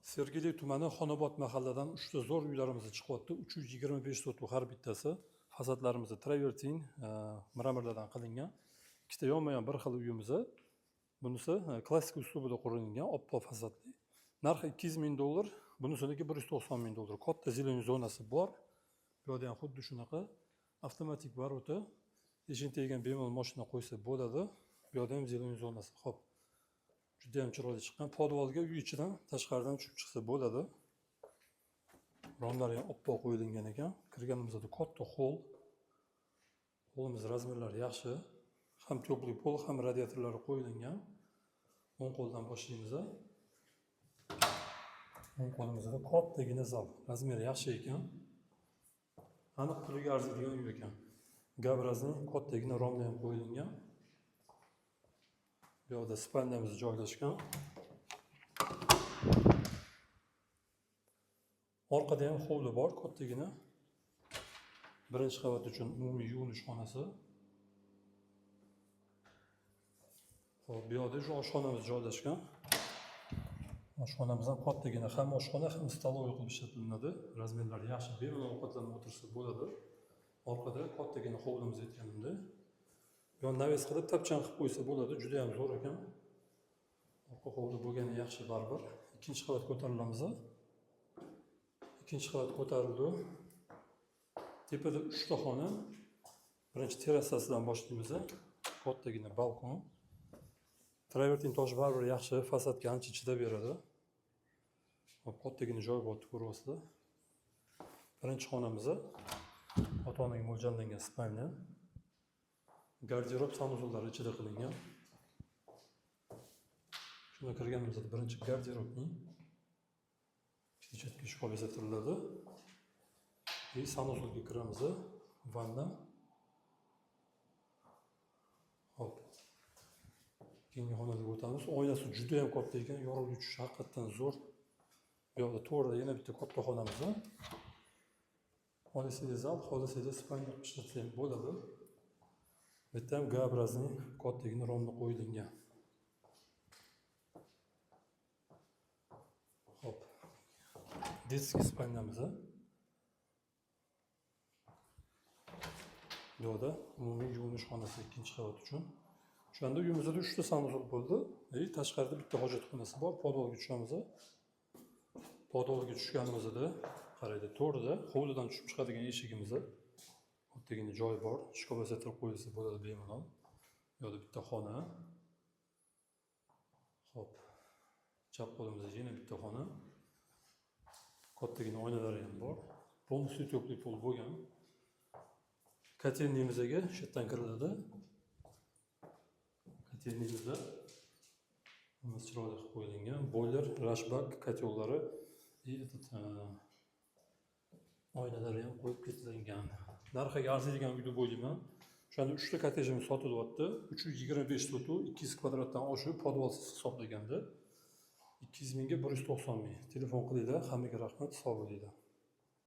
Sergeli tumani Xonobod mahalladan 3 zo'r uylarimiz chiqyapti. 325 sotuv har bittasi. Fasadlarimiz travertin mramorlardan qilingan. Ikkita yonma-yon bir xil uyimiz. Bunisi klassik uslubida qurilgan, oppoq fasadli. Narxi $200,000, bunisiniki $190,000. Katta zelen zonasi bor. Bu yerda ham xuddi shunaqa avtomatik varota. Eshik tegan bemalol mashina qo'ysa bo'ladi. Bu yerda ham zelen zonasi. Xo'p. Juda ham chiroyli chiqqan. Podvalga uy ichidan, tashqaridan tushib chiqsa bo'ladi. Romlari ham oppoq qo'yilgan ekan. Kirganimizda katta hol. Holimiz razmerlari yaxshi. Ham tepli pol, ham radiatorlari qo'yilgan. O'ng qo'ldan boshlaymiz. O'ng qo'limizda kattagina zal. Razmeri yaxshi ekan. Aniq puliga arziydigan uy ekan. Gabrazning kattagina romlar ham qo'yilgan. Bu yerda spalnyamiz joylashgan. Orqada ham hovli bor, kattagina. Birinchi qavat uchun umumiy yuvinish xonasi. Hop, bu yerda oshxonamiz joylashgan. Oshxonamiz ham kattagina, ham oshxona, ham stoloy qilib ishlatiladi. Razmerlari yaxshi, bemalol ovqatlanib o'tirsa bo'ladi. Orqada kattagina hovlimiz aytganimda. Bu yerni naves qilib tapchan qilib qo'ysa bo'ladi, juda ham zo'r ekan. Orqa hovli bo'lgani yaxshi baribir. Ikkinchi qavat ko'tarilamiz. Ikkinchi qavat ko'tarildi. Tepada 3 ta xona. Birinchi terrasasidan boshlaymiz. Kattagina balkon. Travertin tosh baribir yaxshi, fasadga ancha chidab beradi. Hop, kattagina joy bor, ko'ryapsizlar. Birinchi xonamiz. Ota-onaga mo'ljallangan spalnya. Garderob sanuzullari ichida qilingan. Shuna kirganimizda birinchi garderobning chetga shkol bezatiladi. Sanuzulga kiramiz. Vanna. Hop. Keyingi xonaga o'tamiz. Oynasi juda ham katta ekan, yorug'lik tushishi haqiqatan zo'r. Bu yerda to'g'rida yana bitta katta xonamiz. Xolisida zal, xolisida spalnya ishlatsa ham bo'ladi. Bu yerda ham Gabrazning kattagina romni qo'yilgan. Hop. Детский spalnyamiz. Bu yerda umumiy yuvinish xonasi ikkinchi qavat uchun. O'shanda uyimizda 3 ta sanuzul bo'ldi. Tashqarida bitta hojatxonasi bor. Podvalga tushamiz. Podvalga tushganimizda qaraydi, to'g'rida hovlidan tushib chiqadigan eshigimiz. Kattagina joy bor. Shkol bezatilib qo'yilsa bo'ladi bemalol. Bu yerda bitta xona. Hop. Chap qo'limizda yana bitta xona. Kattagina oynalari ham bor. Полностью tepli pol bo'lgan. Kotelniyimizga shu yerdan kiriladi. Kotelniyimizda hammasi chiroyli qilib qo'yilgan. Boiler, rashbak, kotyolari oynalari ham qo'yib ketilgan. Narxiga arziydigan uy deb o'ylayman. O'shanda 3 ta kottejimiz sotilyapti. 325 sotuv, 200 kvadratdan oshib, podvalsiz hisoblaganda 200 mingga 190 ming. Telefon qilinglar. Hammaga rahmat, sog' bo'linglar.